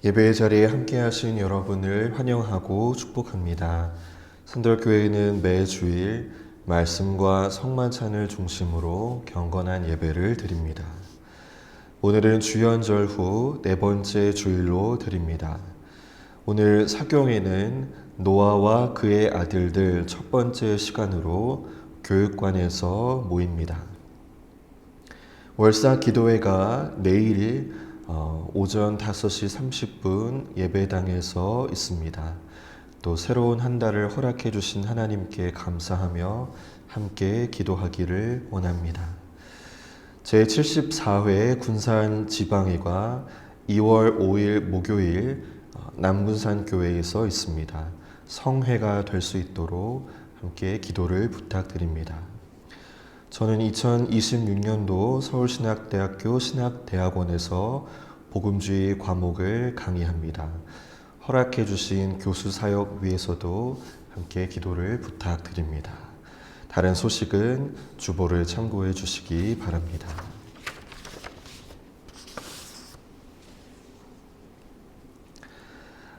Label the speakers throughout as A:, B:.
A: 예배의 자리에 함께 하신 여러분을 환영하고 축복합니다. 선덜교회는 매주일 말씀과 성만찬을 중심으로 경건한 예배를 드립니다. 오늘은 주연절 후 네 번째 주일로 드립니다. 오늘 사경에는 노아와 그의 아들들 첫 번째 시간으로 교육관에서 모입니다. 월사 기도회가 내일 오전 5시 30분 예배당에서 있습니다. 또 새로운 한 달을 허락해 주신 하나님께 감사하며 함께 기도하기를 원합니다. 제74회 군산 지방회가 2월 5일 목요일 남군산 교회에서 있습니다. 성회가 될 수 있도록 함께 기도를 부탁드립니다. 저는 2026년도 서울신학대학교 신학대학원에서 복음주의 과목을 강의합니다. 허락해 주신 교수 사역 위에서도 함께 기도를 부탁드립니다. 다른 소식은 주보를 참고해 주시기 바랍니다.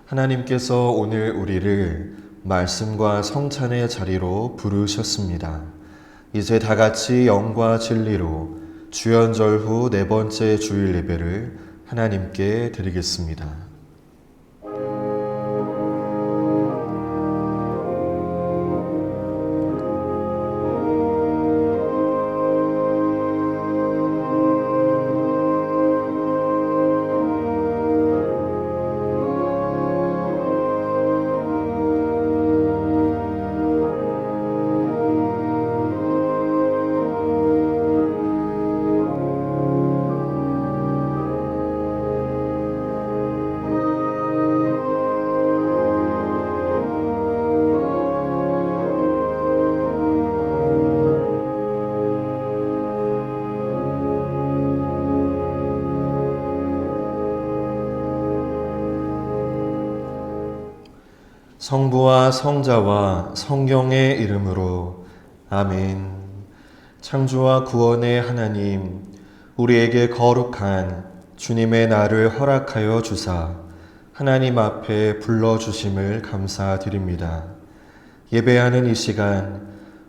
A: 하나님께서 오늘 우리를 말씀과 성찬의 자리로 부르셨습니다. 이제 다 같이 영과 진리로 주연절 후 네 번째 주일 예배를 하나님께 드리겠습니다. 성부와 성자와 성령의 이름으로 아멘. 창조와 구원의 하나님, 우리에게 거룩한 주님의 날을 허락하여 주사 하나님 앞에 불러주심을 감사드립니다. 예배하는 이 시간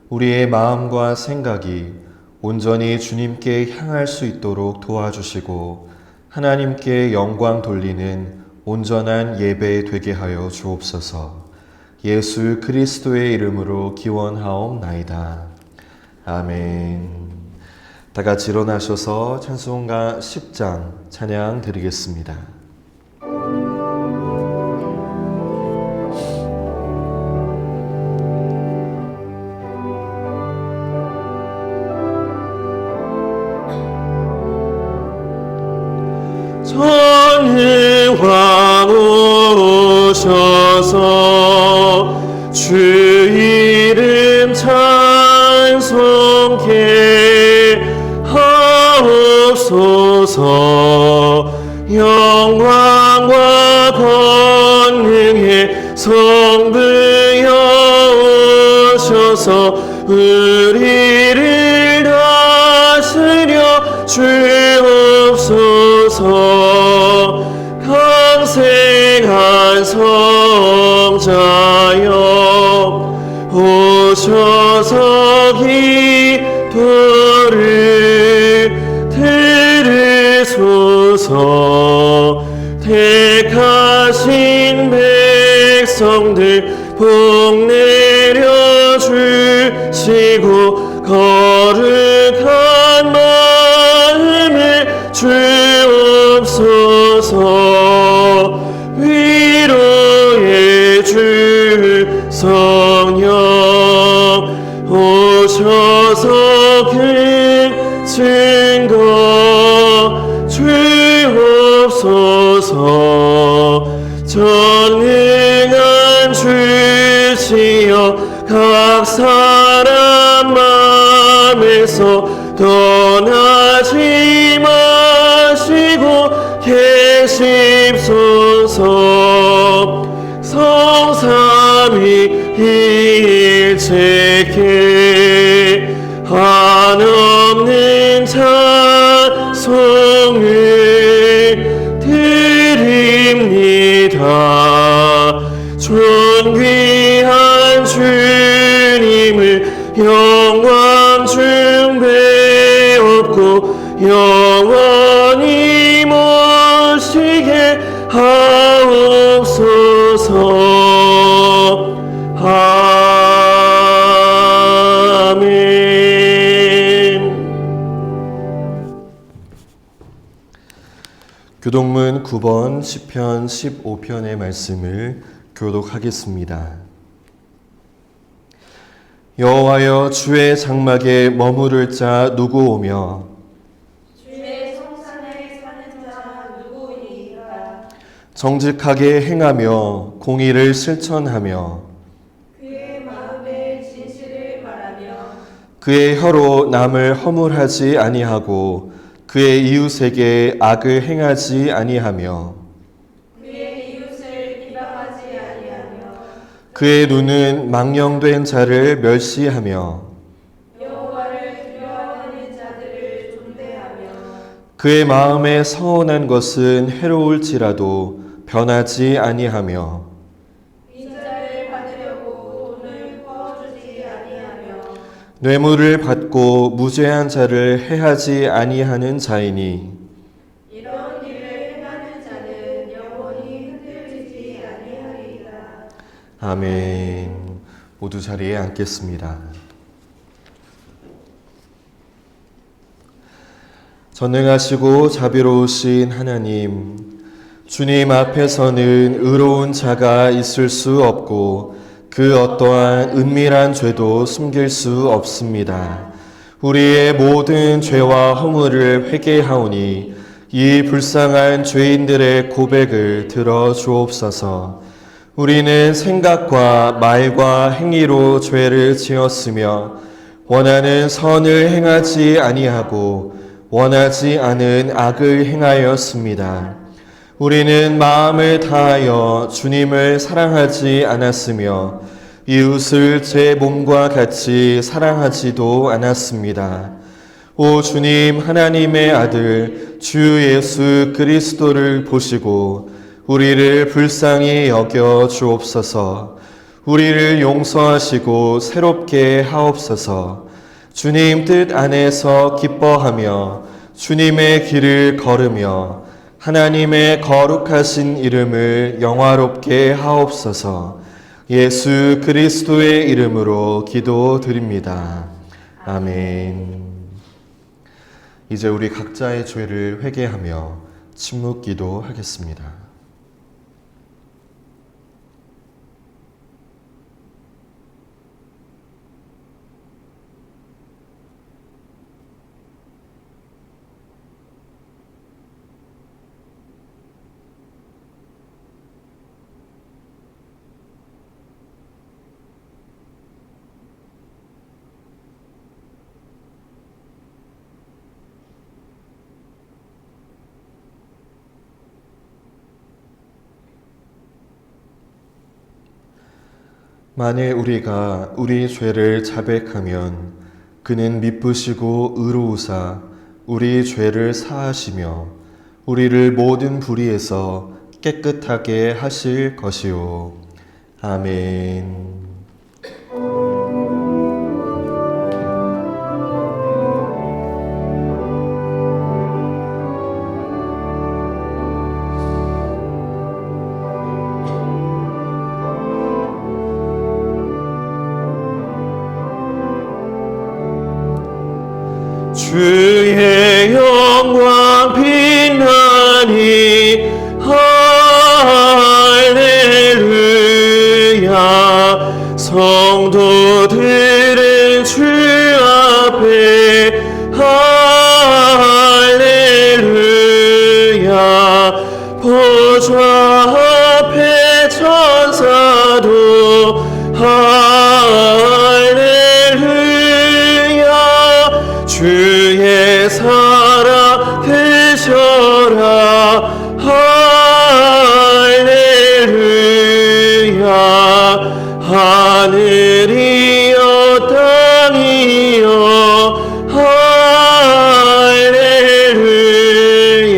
A: 우리의 마음과 생각이 온전히 주님께 향할 수 있도록 도와주시고 하나님께 영광 돌리는 온전한 예배 되게 하여 주옵소서. 예수 그리스도의 이름으로 기원하옵나이다. 아멘. 다 같이 일어나셔서 찬송가 10장 찬양 드리겠습니다.
B: 전능왕 오셔서 주 이름 찬송케 하옵소서. 영광과 권능의 성부여 오셔서 우리를 다스려 주옵소서. 강생한 성자여 오셔서 기도를 들으소서. 택하신 백성들 복 내려 주시고 거룩한 마음을 주옵소서. 위로의 주 성령 오셔서 그 증거 주옵소서. 전능한 주시여 각 사람 마음에서 떠나지 마시고 계십소서. 성삼위일체께 한없는 찬송을 드립니다.
A: 교동문 9번 시편 15편의 말씀을 교독하겠습니다. 여호와여, 주의 장막에 머무를 자 누구오며
C: 주의 성산에 사는 자 누구이니까.
A: 정직하게 행하며 공의를 실천하며
C: 그의 마음에 진실을 말하며
A: 그의 혀로 남을 허물하지 아니하고 그의 이웃에게 악을 행하지 아니하며
C: 그의 이웃을 비방하지 아니하며
A: 그의 눈은 망령된 자를 멸시하며
C: 여호와를 두려워하는 자들을 존대하며
A: 그의 마음에 서운한 것은 해로울지라도 변하지 아니하며
C: 빈자를 받으려고 돈을 퍼주지 아니하며
A: 뇌물을 받고 무죄한 자를 해하지 아니하는 자이니
C: 이런 일을 행하는 자는 영원히 흔들리지 아니하리이다.
A: 아멘. 모두 자리에 앉겠습니다. 전능하시고 자비로우신 하나님, 주님 앞에서는 의로운 자가 있을 수 없고 그 어떠한 은밀한 죄도 숨길 수 없습니다. 우리의 모든 죄와 허물을 회개하오니 이 불쌍한 죄인들의 고백을 들어 주옵소서. 우리는 생각과 말과 행위로 죄를 지었으며 원하는 선을 행하지 아니하고 원하지 않은 악을 행하였습니다. 우리는 마음을 다하여 주님을 사랑하지 않았으며 이웃을 제 몸과 같이 사랑하지도 않았습니다. 오 주님, 하나님의 아들 주 예수 그리스도를 보시고 우리를 불쌍히 여겨 주옵소서. 우리를 용서하시고 새롭게 하옵소서. 주님 뜻 안에서 기뻐하며 주님의 길을 걸으며 하나님의 거룩하신 이름을 영화롭게 하옵소서. 예수 그리스도의 이름으로 기도드립니다. 아멘. 이제 우리 각자의 죄를 회개하며 침묵 기도하겠습니다. 만일 우리가 우리 죄를 자백하면 그는 미쁘시고 의로우사 우리 죄를 사하시며 우리를 모든 불의에서 깨끗하게 하실 것이요. 아멘.
B: 주의 영광 빛나니 할렐루야. 성도들은 주 앞에 할렐루야. 보좌 앞에 천사도 할렐루야. 주의 사랑 되셔라 할렐루야. 하늘이여 땅이여 할렐루야.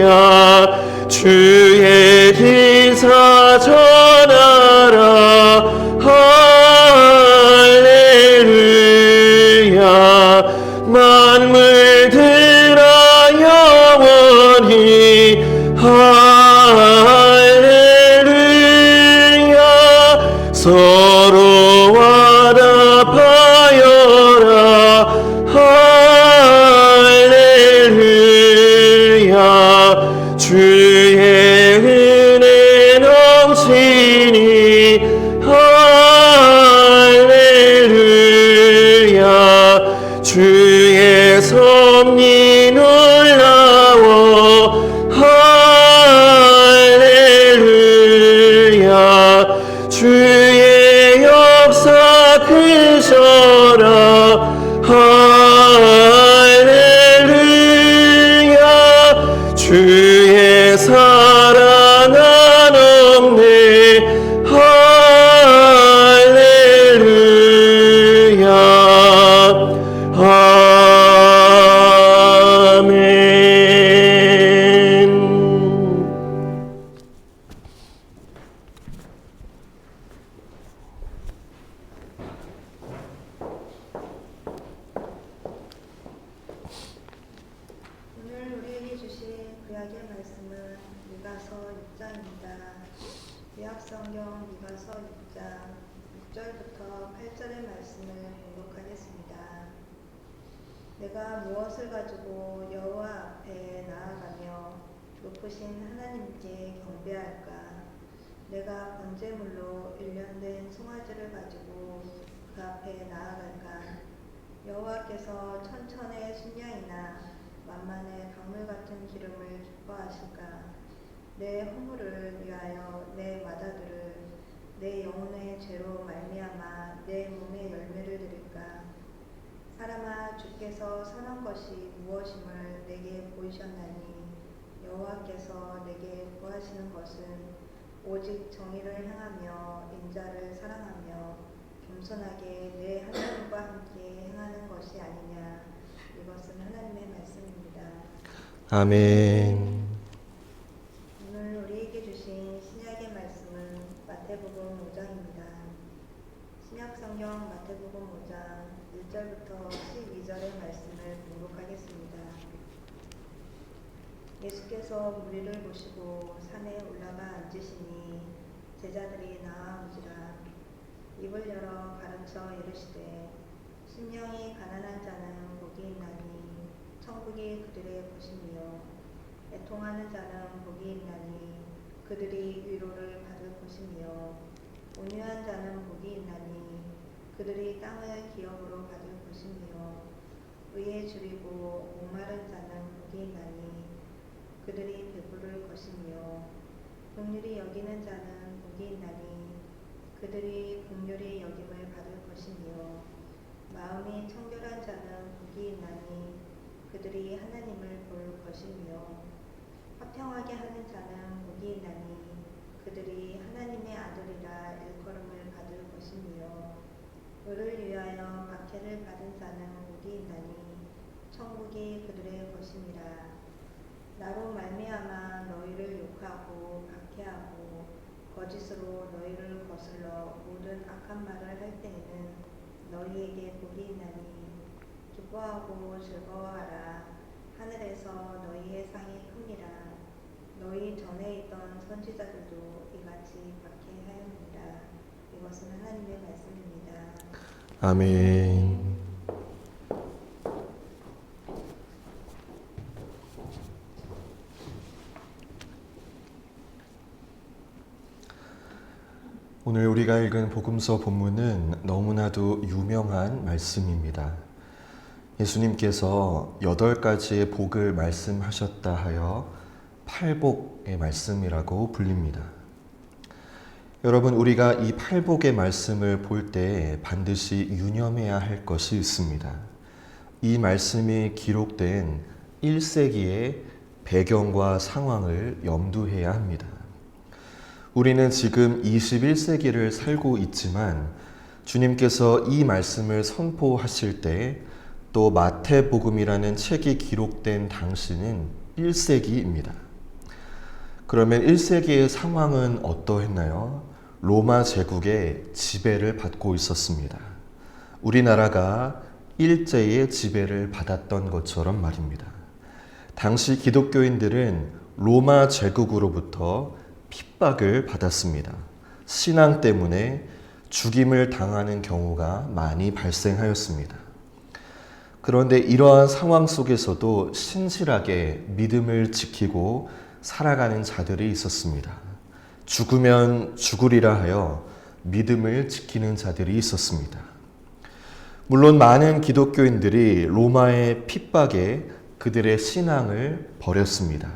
B: 주의 기사 전하라 할렐루야. 만물들아 영원히 할렐루야. 서로 화답하여라 할렐루야. 주의 주의 섭리 놀라워 할렐루야 주의 역사 크셔라 할렐루야 주의 사랑 한없네 할렐루야 아멘.
C: 오늘 우리에게 주신 구약의 말씀은 미가서 6장입니다. 구약성경 미가서 6장 6절부터 8절의 말씀을 공독하겠습니다. 내가 무엇을 가지고 여호와 앞에 나아가며 높으신 하나님께 경배할까? 내가 번제물로 일련된 송아지를 가지고 그 앞에 나아갈까? 여호와께서 천천의 순양이나 만만의 강물 같은 기름을 기뻐하실까? 내 허물을 위하여 내 마다들을 내 영혼의 죄로 말미암아 내 몸의 열매를 드릴까? 사람아 주께서 선한 것이 무엇임을 내게 보이셨나니 여호와께서 내게 구하시는 것은 오직 정의를 행하며 인자를 사랑하며 겸손하게 내 하나님과 함께 행하는 것이 아니냐. 이것은 하나님의 말씀입니다.
A: 아멘.
C: 오늘 우리에게 주신 신약의 말씀은 마태복음 5장입니다. 신약성경 마태복음 5장 1절부터 12절의 말씀을 공독하겠습니다. 예수께서 무리를 보시고 산에 올라가 앉으시니 제자들이 나아온지라. 입을 열어 가르쳐 이르시되 심령이 가난한 자는 복이 있나니 천국이 그들의 것이며 애통하는 자는 복이 있나니 그들이 위로를 받을 것이며 온유한 자는 복이 있나니 그들이 땅을 기업으로 받을 것이며 의에 줄이고 목마른 자는 복이 있나니 그들이 배부를 것이며 긍휼히 여기는 자는 복이 있나니 그들이 긍휼히 여김을 받을 것이며 마음이 청결한 자는 복이 있나니 그들이 하나님을 볼 것이며 화평하게 하는 자는 복이 있나니 그들이 하나님의 아들이라 일컬음을 받을 것이며 의를 위하여 박해를 받은 자는 복이 있나니 천국이 그들의 것이니라. 나로 말미암아 너희를 욕하고 박해하고 거짓으로 너희를 거슬러 모든 악한 말을 할 때에는 너희에게 복이 있나니 기뻐하고 즐거워하라. 하늘에서 너희의 상이 큽니다. 너희 전에 있던 선지자들도 이같이 박해하였느니라. 이것은 하나님의 말씀입니다.
A: 아멘. 오늘 우리가 읽은 복음서 본문은 너무나도 유명한 말씀입니다. 예수님께서 8가지의 복을 말씀하셨다 하여 팔복의 말씀이라고 불립니다. 여러분, 우리가 이 팔복의 말씀을 볼 때 반드시 유념해야 할 것이 있습니다. 이 말씀이 기록된 1세기의 배경과 상황을 염두해야 합니다. 우리는 지금 21세기를 살고 있지만 주님께서 이 말씀을 선포하실 때 또 마태복음이라는 책이 기록된 당시는 1세기입니다. 그러면 1세기의 상황은 어떠했나요? 로마 제국의 지배를 받고 있었습니다. 우리나라가 일제의 지배를 받았던 것처럼 말입니다. 당시 기독교인들은 로마 제국으로부터 핍박을 받았습니다. 신앙 때문에 죽임을 당하는 경우가 많이 발생하였습니다. 그런데 이러한 상황 속에서도 신실하게 믿음을 지키고 살아가는 자들이 있었습니다. 죽으면 죽으리라 하여 믿음을 지키는 자들이 있었습니다. 물론 많은 기독교인들이 로마의 핍박에 그들의 신앙을 버렸습니다.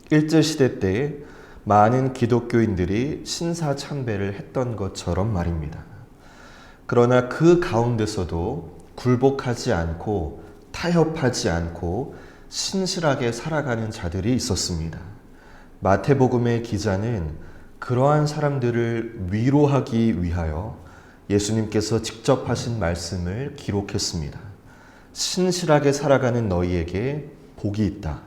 A: 일제시대 때 많은 기독교인들이 신사참배를 했던 것처럼 말입니다. 그러나 그 가운데서도 굴복하지 않고 타협하지 않고 신실하게 살아가는 자들이 있었습니다. 마태복음의 기자는 그러한 사람들을 위로하기 위하여 예수님께서 직접 하신 말씀을 기록했습니다. 신실하게 살아가는 너희에게 복이 있다.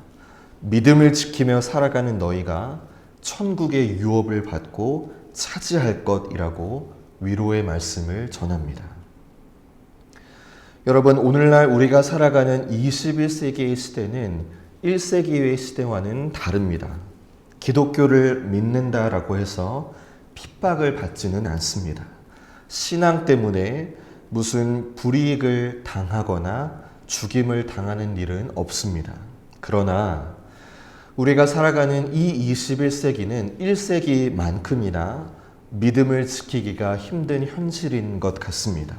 A: 믿음을 지키며 살아가는 너희가 천국의 유업을 받고 차지할 것이라고 위로의 말씀을 전합니다. 여러분, 오늘날 우리가 살아가는 21세기의 시대는 1세기의 시대와는 다릅니다. 기독교를 믿는다라고 해서 핍박을 받지는 않습니다. 신앙 때문에 무슨 불이익을 당하거나 죽임을 당하는 일은 없습니다. 그러나 우리가 살아가는 이 21세기는 1세기만큼이나 믿음을 지키기가 힘든 현실인 것 같습니다.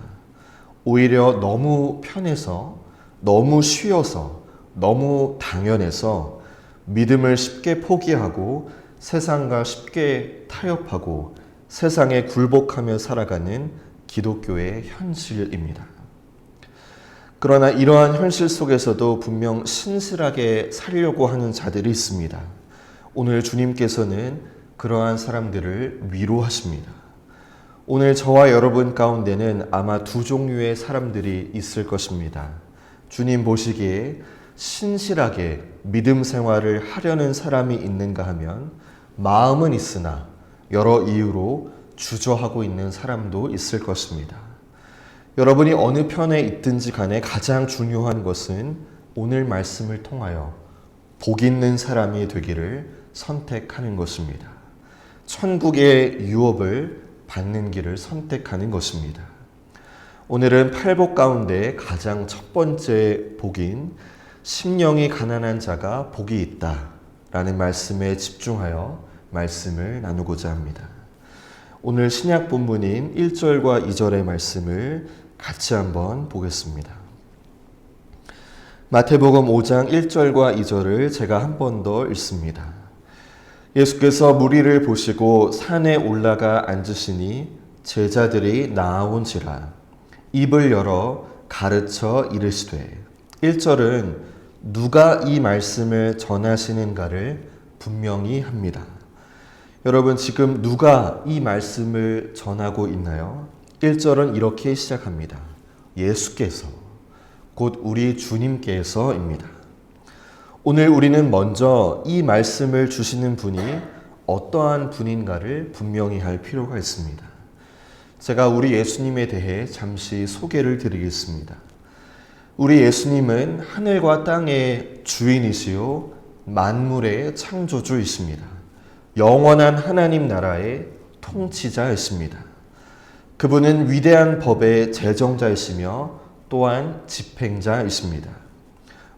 A: 오히려 너무 편해서, 너무 쉬워서, 너무 당연해서 믿음을 쉽게 포기하고 세상과 쉽게 타협하고 세상에 굴복하며 살아가는 기독교의 현실입니다. 그러나 이러한 현실 속에서도 분명 신실하게 살려고 하는 자들이 있습니다. 오늘 주님께서는 그러한 사람들을 위로하십니다. 오늘 저와 여러분 가운데는 아마 두 종류의 사람들이 있을 것입니다. 주님 보시기에 신실하게 믿음 생활을 하려는 사람이 있는가 하면 마음은 있으나 여러 이유로 주저하고 있는 사람도 있을 것입니다. 여러분이 어느 편에 있든지 간에 가장 중요한 것은 오늘 말씀을 통하여 복 있는 사람이 되기를 선택하는 것입니다. 천국의 유업을 받는 길을 선택하는 것입니다. 오늘은 팔복 가운데 가장 첫 번째 복인 심령이 가난한 자가 복이 있다 라는 말씀에 집중하여 말씀을 나누고자 합니다. 오늘 신약 본문인 1절과 2절의 말씀을 같이 한번 보겠습니다. 마태복음 5장 1절과 2절을 제가 한 번 더 읽습니다. 예수께서 무리를 보시고 산에 올라가 앉으시니 제자들이 나아온지라 입을 열어 가르쳐 이르시되 1절은 누가 이 말씀을 전하시는가를 분명히 합니다. 여러분, 지금 누가 이 말씀을 전하고 있나요? 1절은 이렇게 시작합니다. 예수께서, 곧 우리 주님께서입니다. 오늘 우리는 먼저 이 말씀을 주시는 분이 어떠한 분인가를 분명히 할 필요가 있습니다. 제가 우리 예수님에 대해 잠시 소개를 드리겠습니다. 우리 예수님은 하늘과 땅의 주인이시요 만물의 창조주이십니다. 영원한 하나님 나라의 통치자이십니다. 그분은 위대한 법의 제정자이시며 또한 집행자이십니다.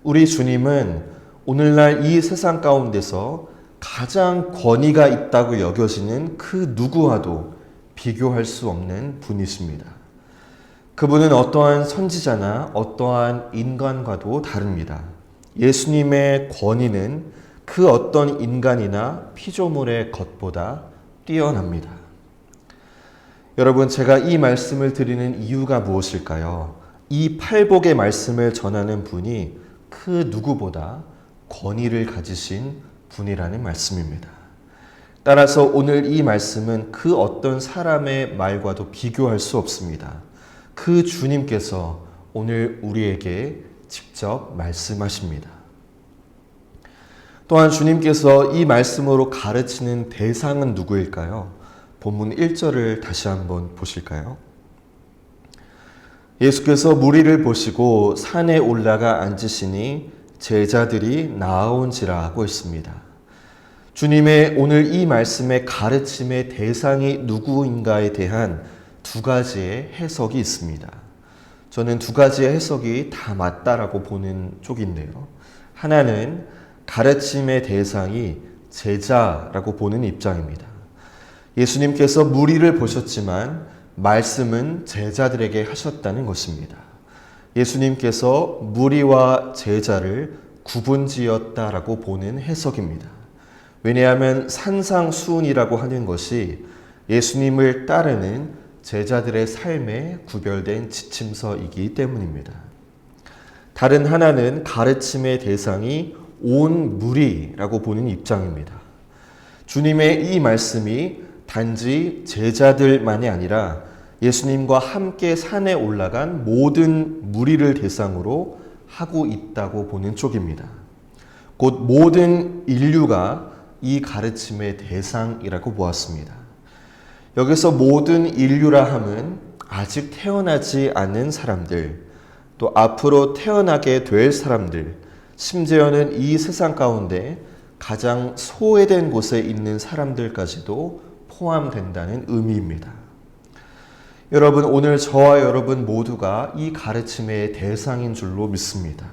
A: 우리 주님은 오늘날 이 세상 가운데서 가장 권위가 있다고 여겨지는 그 누구와도 비교할 수 없는 분이십니다. 그분은 어떠한 선지자나 어떠한 인간과도 다릅니다. 예수님의 권위는 그 어떤 인간이나 피조물의 것보다 뛰어납니다. 여러분, 제가 이 말씀을 드리는 이유가 무엇일까요? 이 팔복의 말씀을 전하는 분이 그 누구보다 권위를 가지신 분이라는 말씀입니다. 따라서 오늘 이 말씀은 그 어떤 사람의 말과도 비교할 수 없습니다. 그 주님께서 오늘 우리에게 직접 말씀하십니다. 또한 주님께서 이 말씀으로 가르치는 대상은 누구일까요? 본문 1절을 다시 한번 보실까요? 예수께서 무리를 보시고 산에 올라가 앉으시니 제자들이 나아온지라 하고 있습니다. 주님의 오늘 이 말씀의 가르침의 대상이 누구인가에 대한 두 가지의 해석이 있습니다. 저는 두 가지의 해석이 다 맞다라고 보는 쪽인데요. 하나는 가르침의 대상이 제자라고 보는 입장입니다. 예수님께서 무리를 보셨지만 말씀은 제자들에게 하셨다는 것입니다. 예수님께서 무리와 제자를 구분지었다라고 보는 해석입니다. 왜냐하면 산상수훈이라고 하는 것이 예수님을 따르는 제자들의 삶에 구별된 지침서이기 때문입니다. 다른 하나는 가르침의 대상이 온 무리라고 보는 입장입니다. 주님의 이 말씀이 단지 제자들만이 아니라 예수님과 함께 산에 올라간 모든 무리를 대상으로 하고 있다고 보는 쪽입니다. 곧 모든 인류가 이 가르침의 대상이라고 보았습니다. 여기서 모든 인류라 함은 아직 태어나지 않은 사람들, 또 앞으로 태어나게 될 사람들, 심지어는 이 세상 가운데 가장 소외된 곳에 있는 사람들까지도 포함된다는 의미입니다. 여러분, 오늘 저와 여러분 모두가 이 가르침의 대상인 줄로 믿습니다.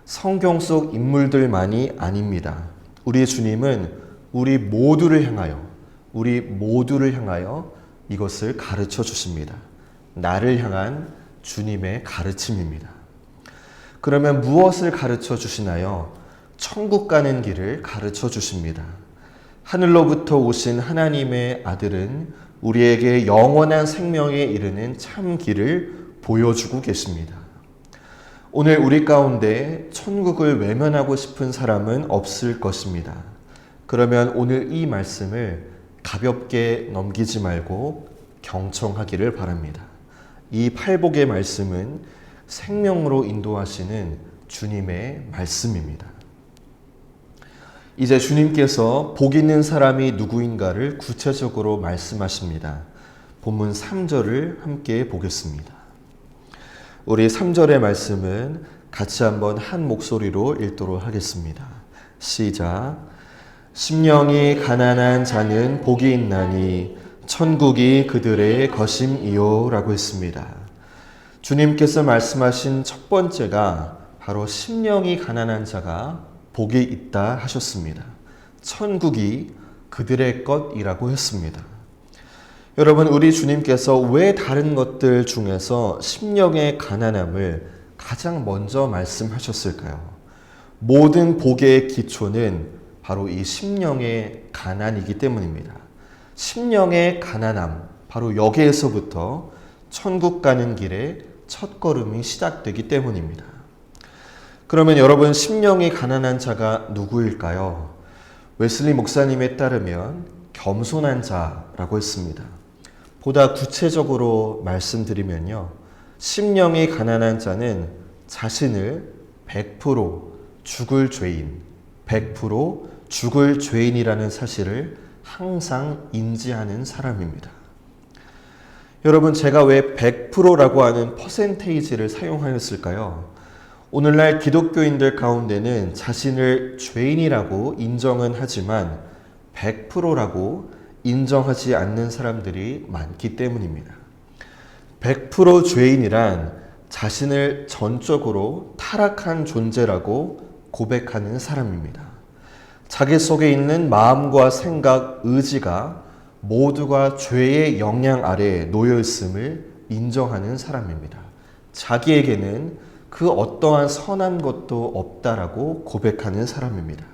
A: 성경 속 인물들만이 아닙니다. 우리 주님은 우리 모두를 향하여 이것을 가르쳐 주십니다. 나를 향한 주님의 가르침입니다. 그러면 무엇을 가르쳐 주시나요? 천국 가는 길을 가르쳐 주십니다. 하늘로부터 오신 하나님의 아들은 우리에게 영원한 생명에 이르는 참 길을 보여주고 계십니다. 오늘 우리 가운데 천국을 외면하고 싶은 사람은 없을 것입니다. 그러면 오늘 이 말씀을 가볍게 넘기지 말고 경청하기를 바랍니다. 이 팔복의 말씀은 생명으로 인도하시는 주님의 말씀입니다. 이제 주님께서 복 있는 사람이 누구인가를 구체적으로 말씀하십니다. 본문 3절을 함께 보겠습니다. 우리 3절의 말씀은 같이 한번 한 목소리로 읽도록 하겠습니다. 시작. 심령이 가난한 자는 복이 있나니 천국이 그들의 것임이요 라고 했습니다. 주님께서 말씀하신 첫 번째가 바로 심령이 가난한 자가 복이 있다 하셨습니다. 천국이 그들의 것이라고 했습니다. 여러분, 우리 주님께서 왜 다른 것들 중에서 심령의 가난함을 가장 먼저 말씀하셨을까요? 모든 복의 기초는 바로 이 심령의 가난이기 때문입니다. 심령의 가난함, 바로 여기에서부터 천국 가는 길의 첫걸음이 시작되기 때문입니다. 그러면 여러분, 심령이 가난한 자가 누구일까요? 웨슬리 목사님에 따르면 겸손한 자라고 했습니다. 보다 구체적으로 말씀드리면요, 심령이 가난한 자는 자신을 100% 죽을 죄인, 100% 죽을 죄인이라는 사실을 항상 인지하는 사람입니다. 여러분, 제가 왜 100%라고 하는 퍼센테이지를 사용하였을까요? 오늘날 기독교인들 가운데는 자신을 죄인이라고 인정은 하지만 100%라고 인정하지 않는 사람들이 많기 때문입니다. 100% 죄인이란 자신을 전적으로 타락한 존재라고 고백하는 사람입니다. 자기 속에 있는 마음과 생각, 의지가 모두가 죄의 영향 아래에 놓여 있음을 인정하는 사람입니다. 자기에게는 그 어떠한 선한 것도 없다라고 고백하는 사람입니다.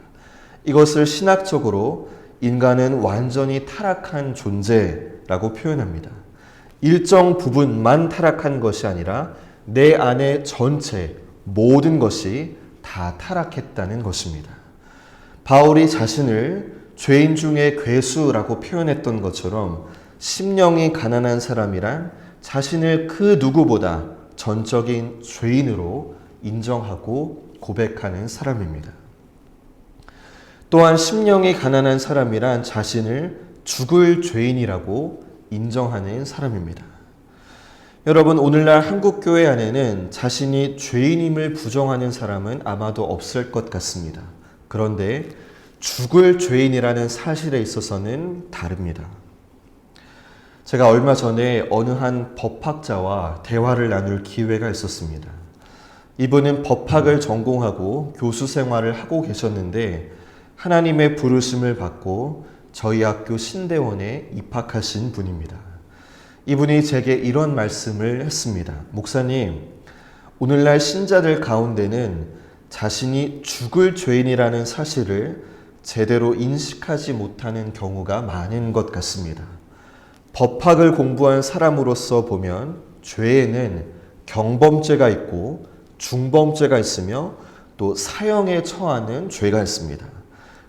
A: 이것을 신학적으로 인간은 완전히 타락한 존재라고 표현합니다. 일정 부분만 타락한 것이 아니라 내 안에 전체 모든 것이 다 타락했다는 것입니다. 바울이 자신을 죄인 중에 괴수라고 표현했던 것처럼 심령이 가난한 사람이란 자신을 그 누구보다 전적인 죄인으로 인정하고 고백하는 사람입니다. 또한 심령이 가난한 사람이란 자신을 죽을 죄인이라고 인정하는 사람입니다. 여러분, 오늘날 한국교회 안에는 자신이 죄인임을 부정하는 사람은 아마도 없을 것 같습니다. 그런데 죽을 죄인이라는 사실에 있어서는 다릅니다. 제가 얼마 전에 어느 한 법학자와 대화를 나눌 기회가 있었습니다. 이분은 법학을 전공하고 교수 생활을 하고 계셨는데 하나님의 부르심을 받고 저희 학교 신대원에 입학하신 분입니다. 이분이 제게 이런 말씀을 했습니다. 목사님, 오늘날 신자들 가운데는 자신이 죽을 죄인이라는 사실을 제대로 인식하지 못하는 경우가 많은 것 같습니다. 법학을 공부한 사람으로서 보면 죄에는 경범죄가 있고 중범죄가 있으며 또 사형에 처하는 죄가 있습니다.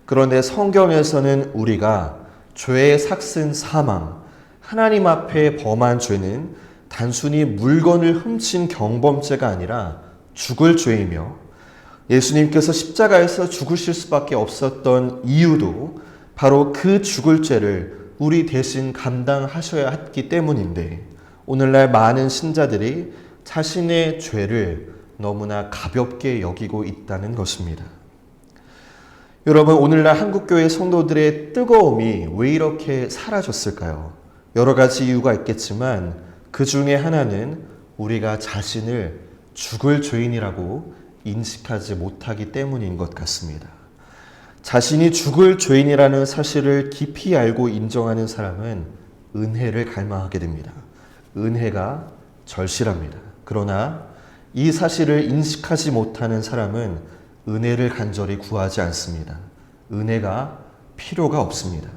A: 그런데 성경에서는 우리가 죄의 삭슨 사망, 하나님 앞에 범한 죄는 단순히 물건을 훔친 경범죄가 아니라 죽을 죄이며 예수님께서 십자가에서 죽으실 수밖에 없었던 이유도 바로 그 죽을 죄를 우리 대신 감당하셔야 했기 때문인데 오늘날 많은 신자들이 자신의 죄를 너무나 가볍게 여기고 있다는 것입니다. 여러분, 오늘날 한국교회 성도들의 뜨거움이 왜 이렇게 사라졌을까요? 여러 가지 이유가 있겠지만 그 중에 하나는 우리가 자신을 죽을 죄인이라고 인식하지 못하기 때문인 것 같습니다. 자신이 죽을 죄인이라는 사실을 깊이 알고 인정하는 사람은 은혜를 갈망하게 됩니다. 은혜가 절실합니다. 그러나 이 사실을 인식하지 못하는 사람은 은혜를 간절히 구하지 않습니다. 은혜가 필요가 없습니다.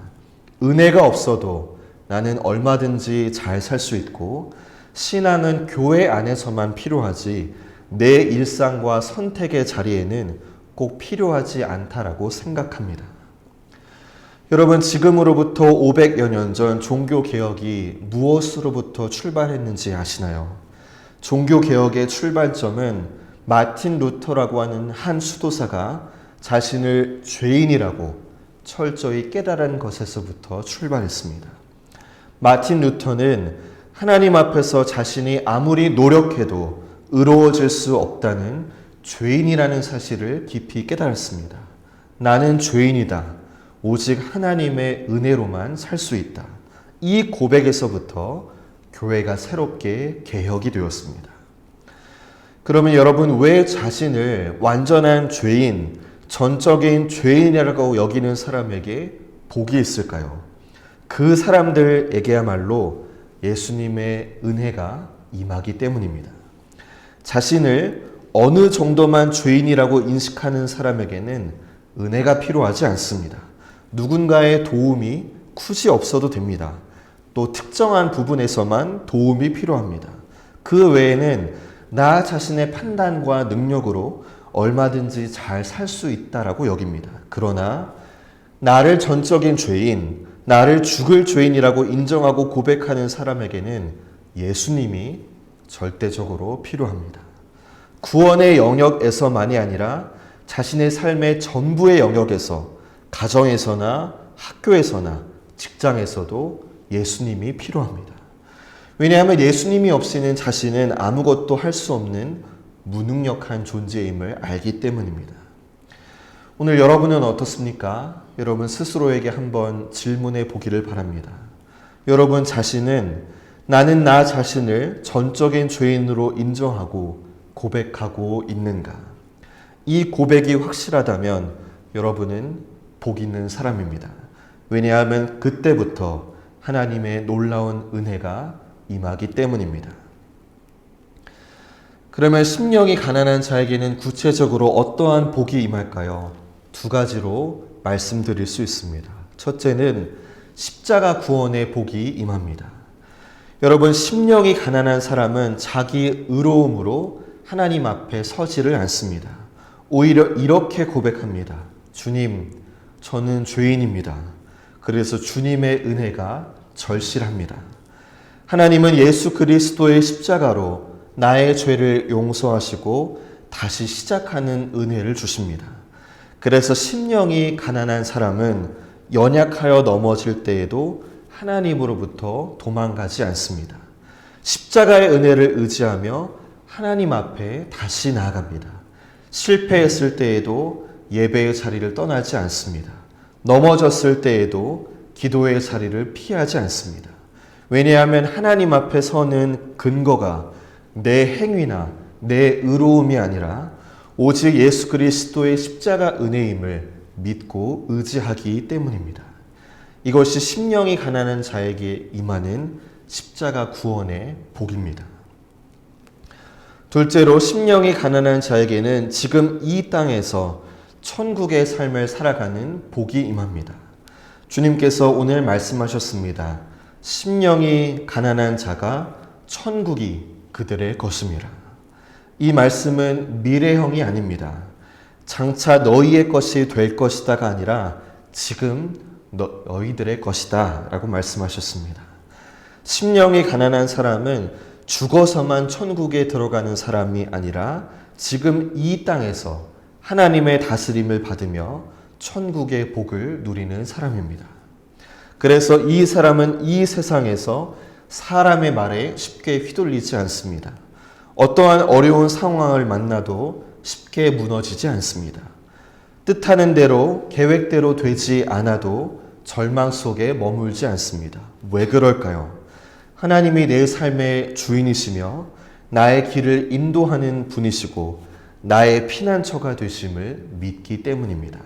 A: 은혜가 없어도 나는 얼마든지 잘 살 수 있고 신앙은 교회 안에서만 필요하지 내 일상과 선택의 자리에는 꼭 필요하지 않다라고 생각합니다. 여러분, 지금으로부터 500여 년 전 종교개혁이 무엇으로부터 출발했는지 아시나요? 종교개혁의 출발점은 마틴 루터라고 하는 한 수도사가 자신을 죄인이라고 철저히 깨달은 것에서부터 출발했습니다. 마틴 루터는 하나님 앞에서 자신이 아무리 노력해도 의로워질 수 없다는 죄인이라는 사실을 깊이 깨달았습니다. 나는 죄인이다. 오직 하나님의 은혜로만 살 수 있다. 이 고백에서부터 교회가 새롭게 개혁이 되었습니다. 그러면 여러분, 왜 자신을 완전한 죄인, 전적인 죄인이라고 여기는 사람에게 복이 있을까요? 그 사람들에게야말로 예수님의 은혜가 임하기 때문입니다. 자신을 어느 정도만 죄인이라고 인식하는 사람에게는 은혜가 필요하지 않습니다. 누군가의 도움이 굳이 없어도 됩니다. 또 특정한 부분에서만 도움이 필요합니다. 그 외에는 나 자신의 판단과 능력으로 얼마든지 잘 살 수 있다라고 여깁니다. 그러나 나를 전적인 죄인, 나를 죽을 죄인이라고 인정하고 고백하는 사람에게는 예수님이 절대적으로 필요합니다. 구원의 영역에서만이 아니라 자신의 삶의 전부의 영역에서, 가정에서나 학교에서나 직장에서도 예수님이 필요합니다. 왜냐하면 예수님이 없이는 자신은 아무것도 할 수 없는 무능력한 존재임을 알기 때문입니다. 오늘 여러분은 어떻습니까? 여러분 스스로에게 한번 질문해 보기를 바랍니다. 여러분 자신은 나는 나 자신을 전적인 죄인으로 인정하고 고백하고 있는가? 이 고백이 확실하다면 여러분은 복 있는 사람입니다. 왜냐하면 그때부터 하나님의 놀라운 은혜가 임하기 때문입니다. 그러면 심령이 가난한 자에게는 구체적으로 어떠한 복이 임할까요? 두 가지로 말씀드릴 수 있습니다. 첫째는 십자가 구원의 복이 임합니다. 여러분, 심령이 가난한 사람은 자기 의로움으로 하나님 앞에 서지를 않습니다. 오히려 이렇게 고백합니다. 주님, 저는 죄인입니다. 그래서 주님의 은혜가 절실합니다. 하나님은 예수 그리스도의 십자가로 나의 죄를 용서하시고 다시 시작하는 은혜를 주십니다. 그래서 심령이 가난한 사람은 연약하여 넘어질 때에도 하나님으로부터 도망가지 않습니다. 십자가의 은혜를 의지하며 하나님 앞에 다시 나아갑니다. 실패했을 때에도 예배의 자리를 떠나지 않습니다. 넘어졌을 때에도 기도의 자리를 피하지 않습니다. 왜냐하면 하나님 앞에 서는 근거가 내 행위나 내 의로움이 아니라 오직 예수 그리스도의 십자가 은혜임을 믿고 의지하기 때문입니다. 이것이 심령이 가난한 자에게 임하는 십자가 구원의 복입니다. 둘째로 심령이 가난한 자에게는 지금 이 땅에서 천국의 삶을 살아가는 복이 임합니다. 주님께서 오늘 말씀하셨습니다. 심령이 가난한 자가 천국이 그들의 것임이라. 이 말씀은 미래형이 아닙니다. 장차 너희의 것이 될 것이다가 아니라 지금 너희들의 것이다 라고 말씀하셨습니다. 심령이 가난한 사람은 죽어서만 천국에 들어가는 사람이 아니라 지금 이 땅에서 하나님의 다스림을 받으며 천국의 복을 누리는 사람입니다. 그래서 이 사람은 이 세상에서 사람의 말에 쉽게 휘둘리지 않습니다. 어떠한 어려운 상황을 만나도 쉽게 무너지지 않습니다. 뜻하는 대로 계획대로 되지 않아도 절망 속에 머물지 않습니다. 왜 그럴까요? 하나님이 내 삶의 주인이시며 나의 길을 인도하는 분이시고 나의 피난처가 되심을 믿기 때문입니다.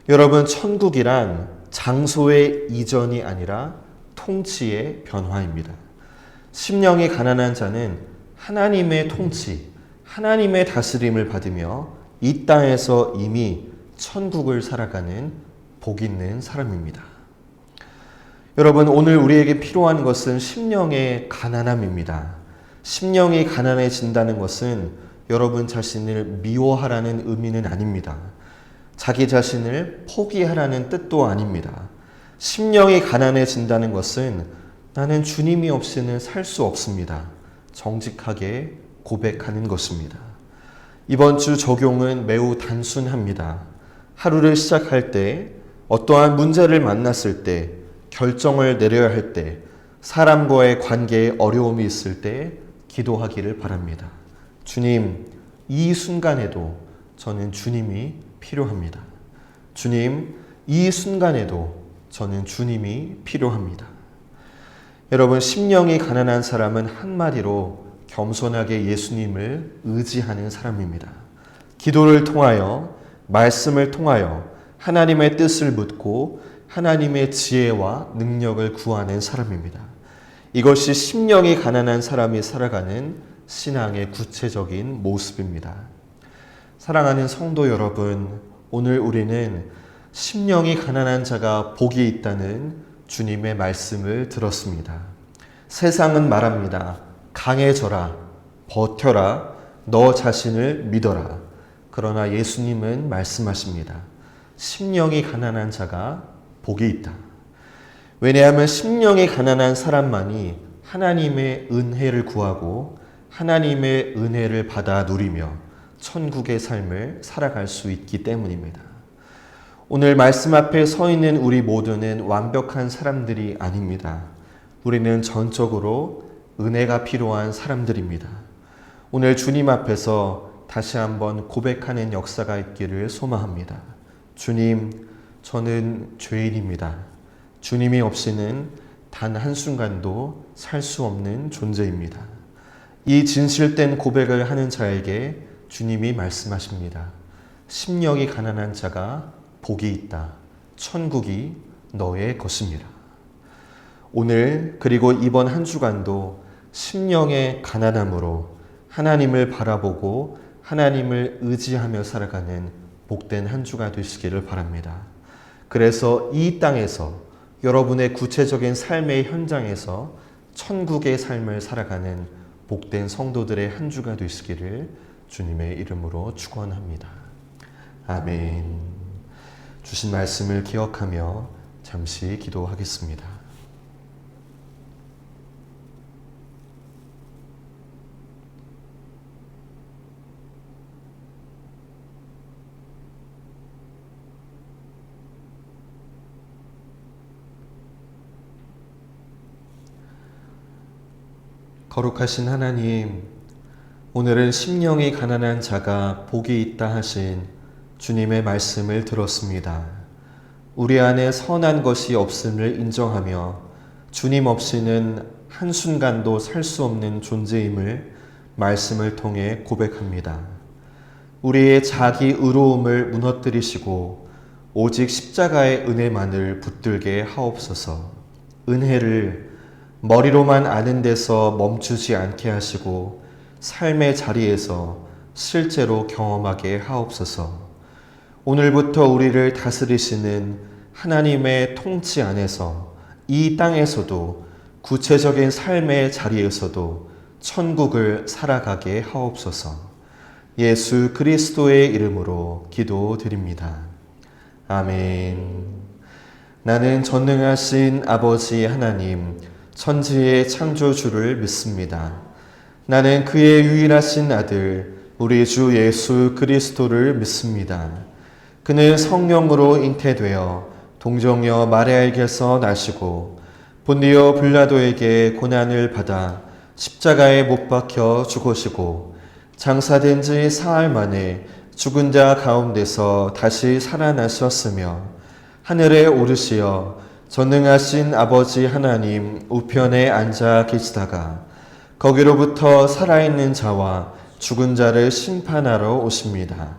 A: 여러분, 천국이란 장소의 이전이 아니라 통치의 변화입니다. 심령이 가난한 자는 하나님의 통치, 하나님의 다스림을 받으며 이 땅에서 이미 천국을 살아가는 복 있는 사람입니다. 여러분, 오늘 우리에게 필요한 것은 심령의 가난함입니다. 심령이 가난해진다는 것은 여러분 자신을 미워하라는 의미는 아닙니다. 자기 자신을 포기하라는 뜻도 아닙니다. 심령이 가난해진다는 것은 나는 주님이 없이는 살 수 없습니다. 정직하게 고백하는 것입니다. 이번 주 적용은 매우 단순합니다. 하루를 시작할 때, 어떠한 문제를 만났을 때, 결정을 내려야 할 때, 사람과의 관계에 어려움이 있을 때 기도하기를 바랍니다. 주님, 이 순간에도 저는 주님이 필요합니다. 주님, 이 순간에도 저는 주님이 필요합니다. 여러분, 심령이 가난한 사람은 한마디로 겸손하게 예수님을 의지하는 사람입니다. 기도를 통하여, 말씀을 통하여 하나님의 뜻을 묻고 하나님의 지혜와 능력을 구하는 사람입니다. 이것이 심령이 가난한 사람이 살아가는 신앙의 구체적인 모습입니다. 사랑하는 성도 여러분, 오늘 우리는 심령이 가난한 자가 복이 있다는 주님의 말씀을 들었습니다. 세상은 말합니다. 강해져라, 버텨라, 너 자신을 믿어라. 그러나 예수님은 말씀하십니다. 심령이 가난한 자가 복이 있다. 왜냐하면 심령이 가난한 사람만이 하나님의 은혜를 구하고 하나님의 은혜를 받아 누리며 천국의 삶을 살아갈 수 있기 때문입니다. 오늘 말씀 앞에 서 있는 우리 모두는 완벽한 사람들이 아닙니다. 우리는 전적으로 은혜가 필요한 사람들입니다. 오늘 주님 앞에서 다시 한번 고백하는 역사가 있기를 소망합니다. 주님, 저는 죄인입니다. 주님이 없이는 단 한순간도 살 수 없는 존재입니다. 이 진실된 고백을 하는 자에게 주님이 말씀하십니다. 심령이 가난한 자가 복이 있다. 천국이 너의 것입니다. 오늘 그리고 이번 한 주간도 심령의 가난함으로 하나님을 바라보고 하나님을 의지하며 살아가는 복된 한 주가 되시기를 바랍니다. 그래서 이 땅에서 여러분의 구체적인 삶의 현장에서 천국의 삶을 살아가는 복된 성도들의 한 주가 되시기를 주님의 이름으로 축원합니다. 아멘. 주신 말씀을 기억하며 잠시 기도하겠습니다. 거룩하신 하나님, 오늘은 심령이 가난한 자가 복이 있다 하신 주님의 말씀을 들었습니다. 우리 안에 선한 것이 없음을 인정하며 주님 없이는 한순간도 살 수 없는 존재임을 말씀을 통해 고백합니다. 우리의 자기 의로움을 무너뜨리시고 오직 십자가의 은혜만을 붙들게 하옵소서. 은혜를 머리로만 아는 데서 멈추지 않게 하시고 삶의 자리에서 실제로 경험하게 하옵소서. 오늘부터 우리를 다스리시는 하나님의 통치 안에서 이 땅에서도 구체적인 삶의 자리에서도 천국을 살아가게 하옵소서. 예수 그리스도의 이름으로 기도드립니다. 아멘. 나는 전능하신 아버지 하나님, 천지의 창조주를 믿습니다. 나는 그의 유일하신 아들, 우리 주 예수 그리스도를 믿습니다. 그는 성령으로 잉태되어 동정녀 마리아에게서 나시고 본디오 빌라도에게 고난을 받아 십자가에 못 박혀 죽으시고 장사된 지 사흘 만에 죽은 자 가운데서 다시 살아나셨으며 하늘에 오르시어 전능하신 아버지 하나님 우편에 앉아 계시다가 거기로부터 살아있는 자와 죽은 자를 심판하러 오십니다.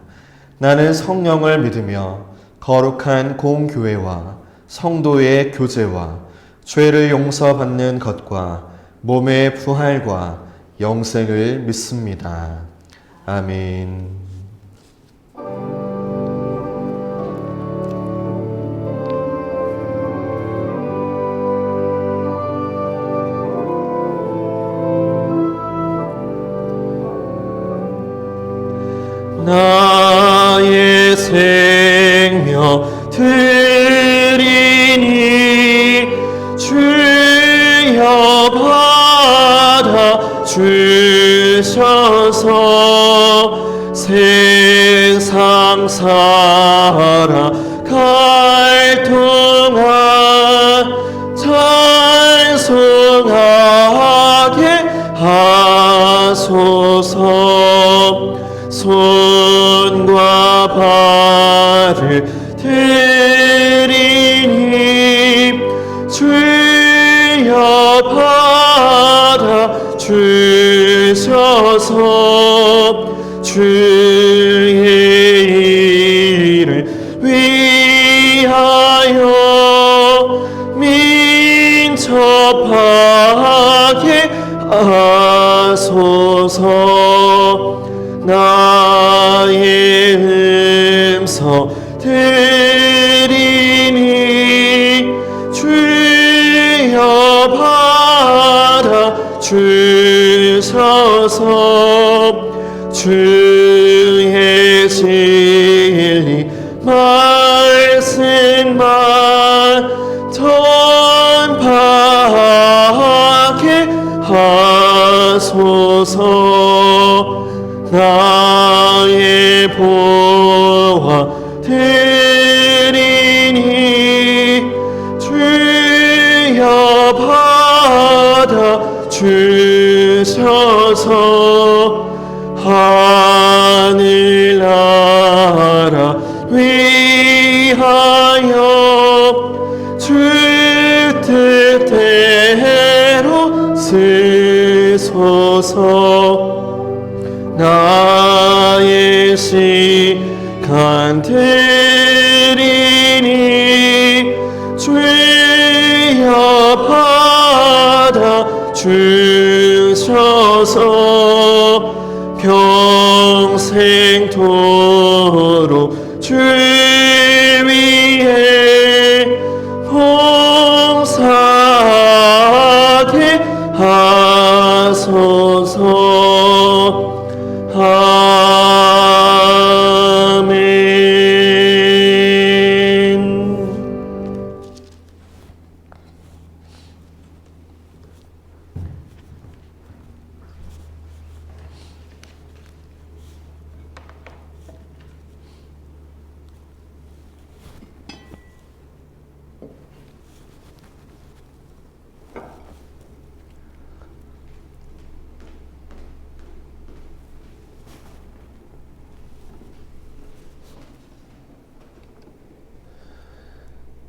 A: 나는 성령을 믿으며 거룩한 공교회와 성도의 교제와 죄를 용서받는 것과 몸의 부활과 영생을 믿습니다. 아멘.
B: 나의 생명 드리니 주여 받아 주셔서 세상 살아갈 동안 찬송하게 하소서. 손과 발을 들이니 주여 받아 주셔서 주의 일을 위하여 민첩하게 하소서. 나의 음성 들이니 주여 받아 주셔서 주의 진리 말씀만 전파하게 하소서. 나의 보화 드리니 주여 받아 주셔서 하늘나라 위하여 주 뜻대로 쓰소서. 나의 시간 드리니 주여 받아 주셔서 평생토록 주 위에 봉사하게 하소서. 아멘.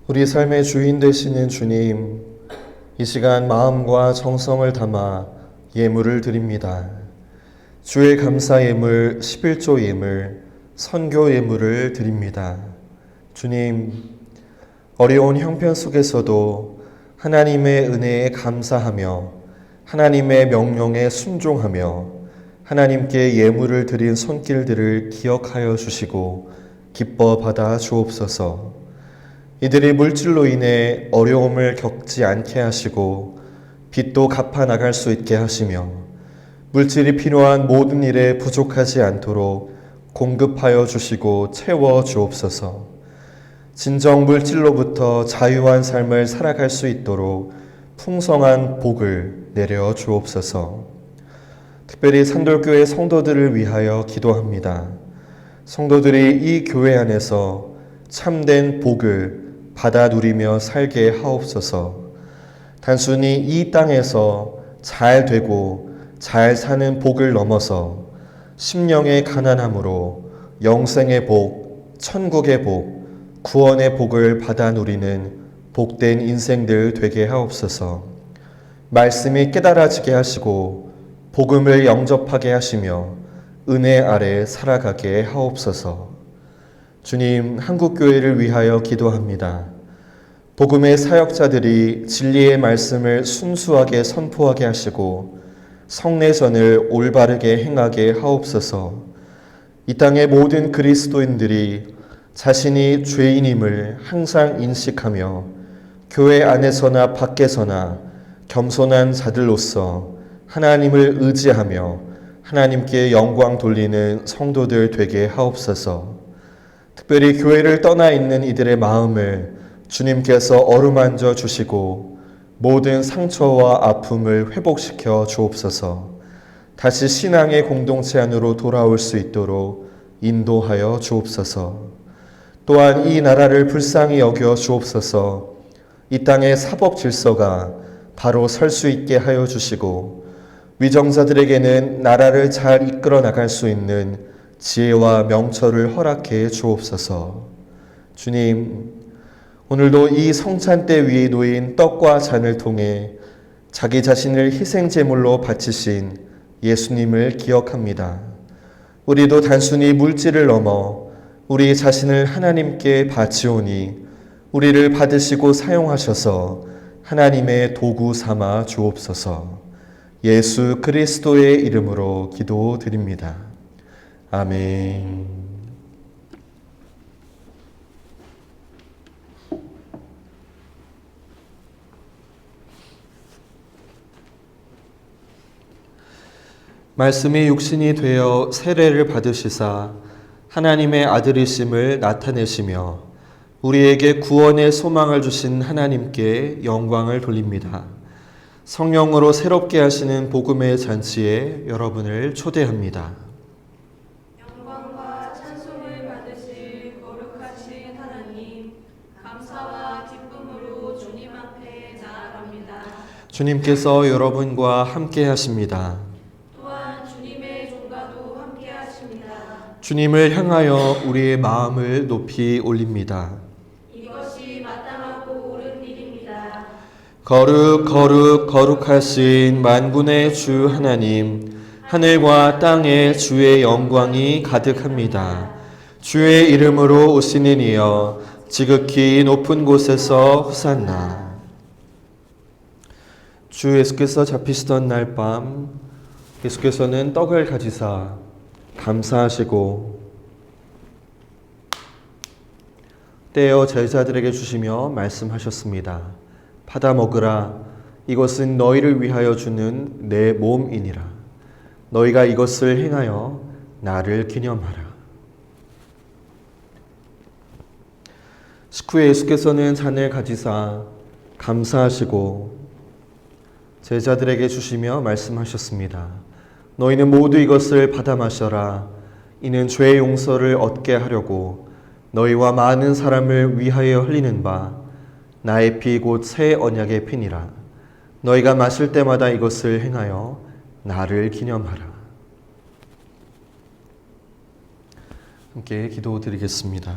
A: 우리 삶의 주인 되시는 주님, 이 시간 마음과 정성을 담아 예물을 드립니다. 주의 감사 예물, 11조 예물, 선교 예물을 드립니다. 주님, 어려운 형편 속에서도 하나님의 은혜에 감사하며 하나님의 명령에 순종하며 하나님께 예물을 드린 손길들을 기억하여 주시고 기뻐 받아 주옵소서. 이들이 물질로 인해 어려움을 겪지 않게 하시고 빚도 갚아 나갈 수 있게 하시며 물질이 필요한 모든 일에 부족하지 않도록 공급하여 주시고 채워 주옵소서. 진정 물질로부터 자유한 삶을 살아갈 수 있도록 풍성한 복을 내려 주옵소서. 특별히 산돌교회 성도들을 위하여 기도합니다. 성도들이 이 교회 안에서 참된 복을 받아 누리며 살게 하옵소서. 단순히 이 땅에서 잘 되고 잘 사는 복을 넘어서 심령의 가난함으로 영생의 복, 천국의 복, 구원의 복을 받아 누리는 복된 인생들 되게 하옵소서. 말씀이 깨달아지게 하시고 복음을 영접하게 하시며 은혜 아래 살아가게 하옵소서. 주님, 한국교회를 위하여 기도합니다. 복음의 사역자들이 진리의 말씀을 순수하게 선포하게 하시고 성례전을 올바르게 행하게 하옵소서. 이 땅의 모든 그리스도인들이 자신이 죄인임을 항상 인식하며 교회 안에서나 밖에서나 겸손한 자들로서 하나님을 의지하며 하나님께 영광 돌리는 성도들 되게 하옵소서. 특별히 교회를 떠나 있는 이들의 마음을 주님께서 어루만져 주시고 모든 상처와 아픔을 회복시켜 주옵소서. 다시 신앙의 공동체 안으로 돌아올 수 있도록 인도하여 주옵소서. 또한 이 나라를 불쌍히 여겨 주옵소서. 이 땅의 사법 질서가 바로 설 수 있게 하여 주시고 위정자들에게는 나라를 잘 이끌어 나갈 수 있는 지혜와 명철을 허락해 주옵소서. 주님, 오늘도 이 성찬대 위에 놓인 떡과 잔을 통해 자기 자신을 희생제물로 바치신 예수님을 기억합니다. 우리도 단순히 물질을 넘어 우리 자신을 하나님께 바치오니 우리를 받으시고 사용하셔서 하나님의 도구 삼아 주옵소서. 예수 그리스도의 이름으로 기도드립니다. 아멘. 말씀이 육신이 되어 세례를 받으시사 하나님의 아들이심을 나타내시며 우리에게 구원의 소망을 주신 하나님께 영광을 돌립니다. 성령으로 새롭게 하시는 복음의 잔치에 여러분을 초대합니다.
D: 영광과 찬송을 받으실 거룩하신 하나님, 감사와 기쁨으로 주님 앞에 나아갑니다.
A: 주님께서 여러분과 함께 하십니다.
D: 또한 주님의 종과도 함께 하십니다.
A: 주님을 향하여 우리의 마음을 높이 올립니다.
D: 이것이 마땅하고 옳은 일입니다.
A: 거룩 거룩 거룩하신 만군의 주 하나님, 하늘과 땅에 주의 영광이 가득합니다. 주의 이름으로 오시는 이여 지극히 높은 곳에서 호산나. 주 예수께서 잡히시던 날 밤 예수께서는 떡을 가지사 감사하시고 떼어 제자들에게 주시며 말씀하셨습니다. 받아 먹으라. 이것은 너희를 위하여 주는 내 몸이니라. 너희가 이것을 행하여 나를 기념하라. 식후에 예수께서는 잔을 가지사 감사하시고 제자들에게 주시며 말씀하셨습니다. 너희는 모두 이것을 받아 마셔라. 이는 죄의 용서를 얻게 하려고 너희와 많은 사람을 위하여 흘리는 바 나의 피 곧 새 언약의 피니라. 너희가 마실 때마다 이것을 행하여 나를 기념하라. 함께 기도드리겠습니다.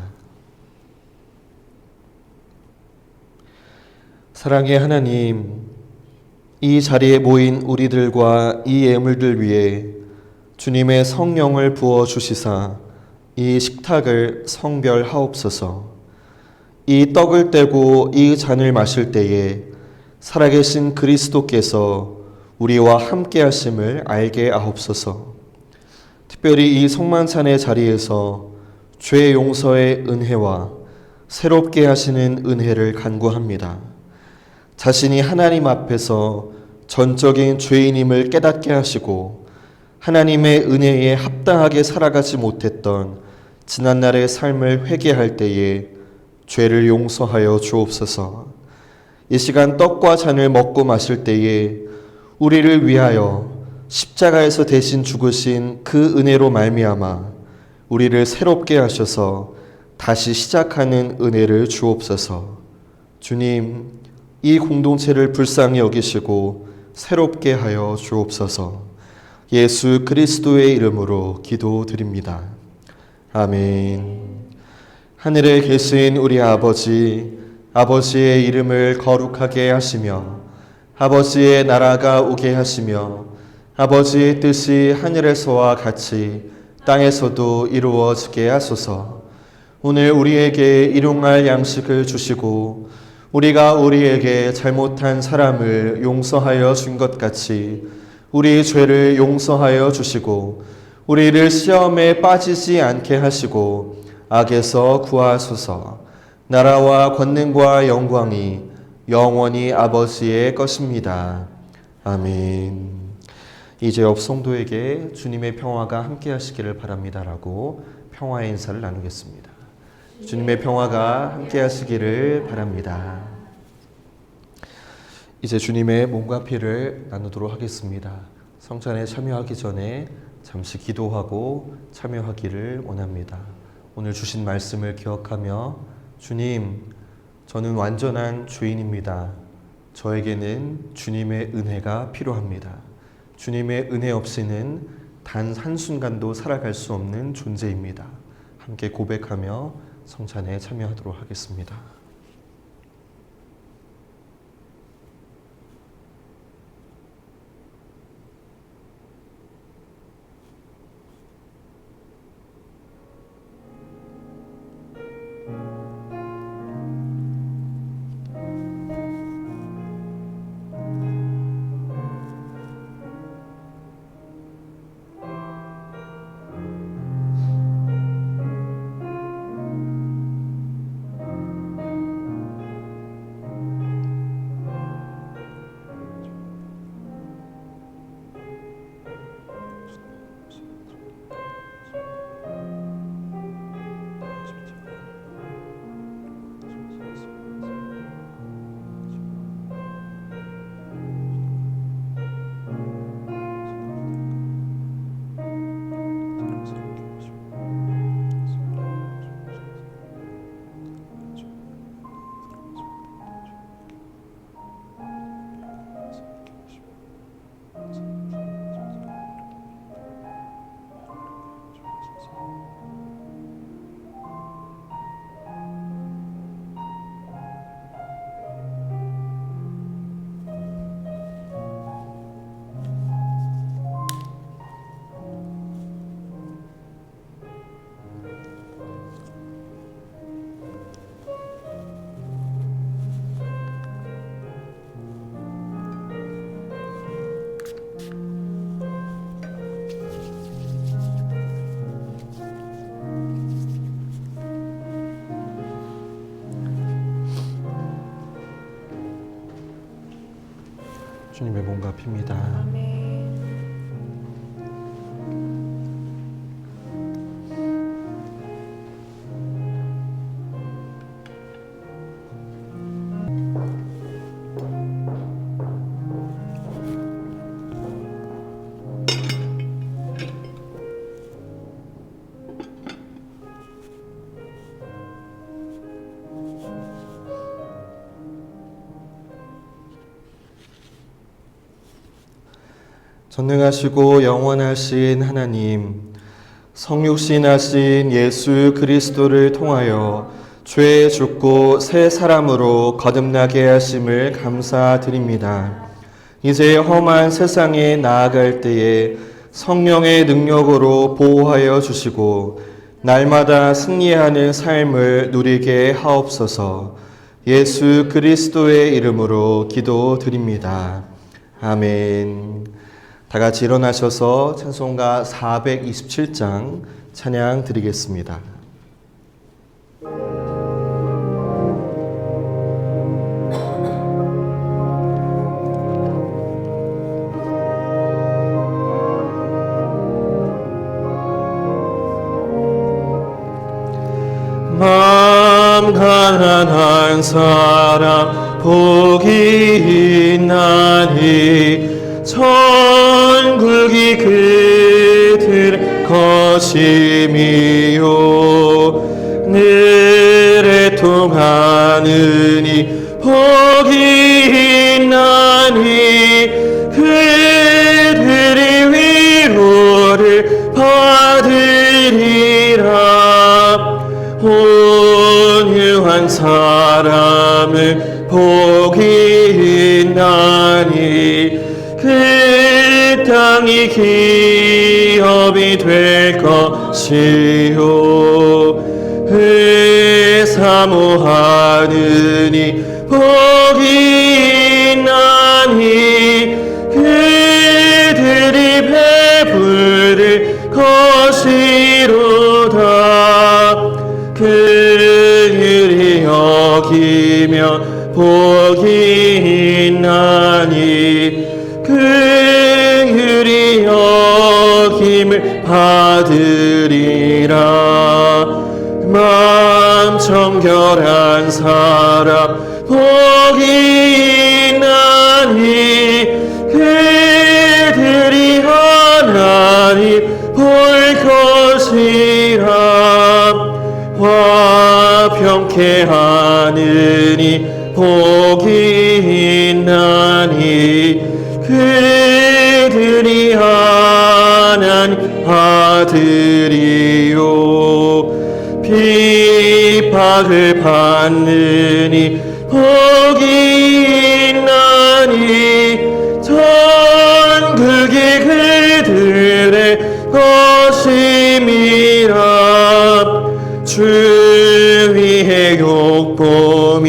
A: 사랑의 하나님, 이 자리에 모인 우리들과 이 예물들 위해 주님의 성령을 부어 주시사 이 식탁을 성별하옵소서. 이 떡을 떼고 이 잔을 마실 때에 살아계신 그리스도께서 우리와 함께 하심을 알게 하옵소서. 특별히 이 성만찬의 자리에서 죄 용서의 은혜와 새롭게 하시는 은혜를 간구합니다. 자신이 하나님 앞에서 전적인 죄인임을 깨닫게 하시고 하나님의 은혜에 합당하게 살아가지 못했던 지난날의 삶을 회개할 때에 죄를 용서하여 주옵소서. 이 시간 떡과 잔을 먹고 마실 때에 우리를 위하여 십자가에서 대신 죽으신 그 은혜로 말미암아 우리를 새롭게 하셔서 다시 시작하는 은혜를 주옵소서. 주님, 이 공동체를 불쌍히 여기시고 새롭게 하여 주옵소서. 예수 그리스도의 이름으로 기도드립니다. 아멘. 하늘에 계신 우리 아버지, 아버지의 이름을 거룩하게 하시며 아버지의 나라가 오게 하시며 아버지의 뜻이 하늘에서와 같이 땅에서도 이루어지게 하소서. 오늘 우리에게 일용할 양식을 주시고 우리가 우리에게 잘못한 사람을 용서하여 준 것 같이 우리 죄를 용서하여 주시고 우리를 시험에 빠지지 않게 하시고 악에서 구하소서. 나라와 권능과 영광이 영원히 아버지의 것입니다. 아멘. 이제 옆 성도에게 주님의 평화가 함께 하시기를 바랍니다라고 평화의 인사를 나누겠습니다. 주님의 평화가 함께 하시기를 바랍니다. 이제 주님의 몸과 피를 나누도록 하겠습니다. 성찬에 참여하기 전에 잠시 기도하고 참여하기를 원합니다. 오늘 주신 말씀을 기억하며 주님, 저는 완전한 죄인입니다. 저에게는 주님의 은혜가 필요합니다. 주님의 은혜 없이는 단 한순간도 살아갈 수 없는 존재입니다. 함께 고백하며 성찬에 참여하도록 하겠습니다. 주님의 몸과 피입니다.
D: 아멘.
A: 전능하시고 영원하신 하나님, 성육신하신 예수 그리스도를 통하여 죄 죽고 새 사람으로 거듭나게 하심을 감사드립니다. 이제 험한 세상에 나아갈 때에 성령의 능력으로 보호하여 주시고 날마다 승리하는 삶을 누리게 하옵소서. 예수 그리스도의 이름으로 기도드립니다. 아멘. 다 같이 일어나셔서 찬송가 427장 찬양 드리겠습니다.
B: 마음 가난한 사람 복이 있나니 천국이 그들 것임이요 늘에 통하느니 복이 있나니 그들이 위로를 받으리라. 온유한 사람은 복이 있나니 그 땅이 기업이 될 것이요 사모하느니 복이 있나니 그들이 배부를 것이로다. 그들이 여기며 복이 있나니 그들이 여김을 받으리라. 마음 정결한 사람 복이 있나니 그들이 하나님 볼 것이라. 화평케 하느니 복이 있나니 그들이 하나님 아들이요 핍박을 받느니 복이 있나니 천국이 그들의 것임이라. 주 위에 욕보며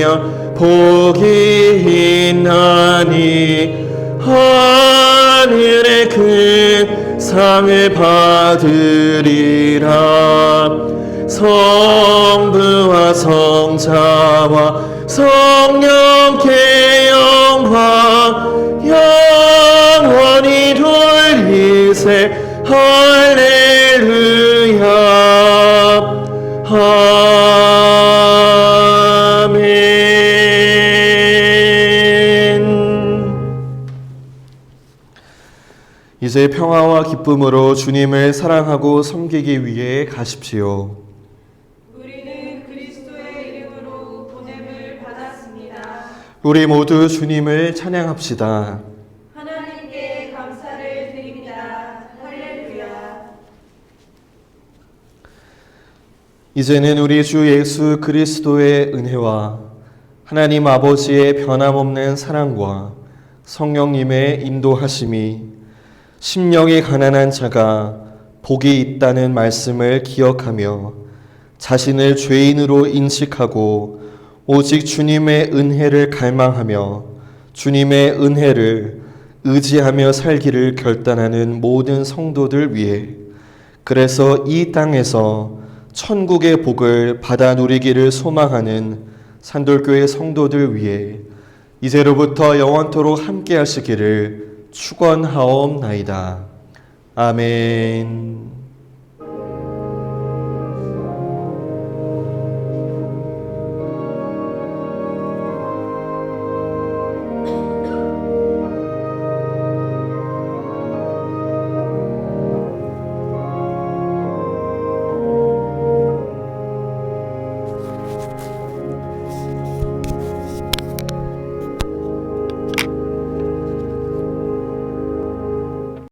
B: 복이 있나니 하늘의 큰 상을 받으리라. 성부와 성자와 성령께 영광 영원히 돌리세. 할렐루야. 아멘.
A: 이제 평화와 기쁨으로 주님을 사랑하고 섬기기 위해 가십시오.
D: 우리는 그리스도의 이름으로 보냄을 받았습니다.
A: 우리 모두 주님을 찬양합시다.
D: 하나님께 감사를 드립니다. 할렐루야.
A: 이제는 우리 주 예수 그리스도의 은혜와 하나님 아버지의 변함없는 사랑과 성령님의 인도하심이 심령이 가난한 자가 복이 있다는 말씀을 기억하며 자신을 죄인으로 인식하고 오직 주님의 은혜를 갈망하며 주님의 은혜를 의지하며 살기를 결단하는 모든 성도들 위해, 그래서 이 땅에서 천국의 복을 받아 누리기를 소망하는 산돌교회 성도들 위해 이제로부터 영원토록 함께 하시기를 축원하옵나이다. 아멘.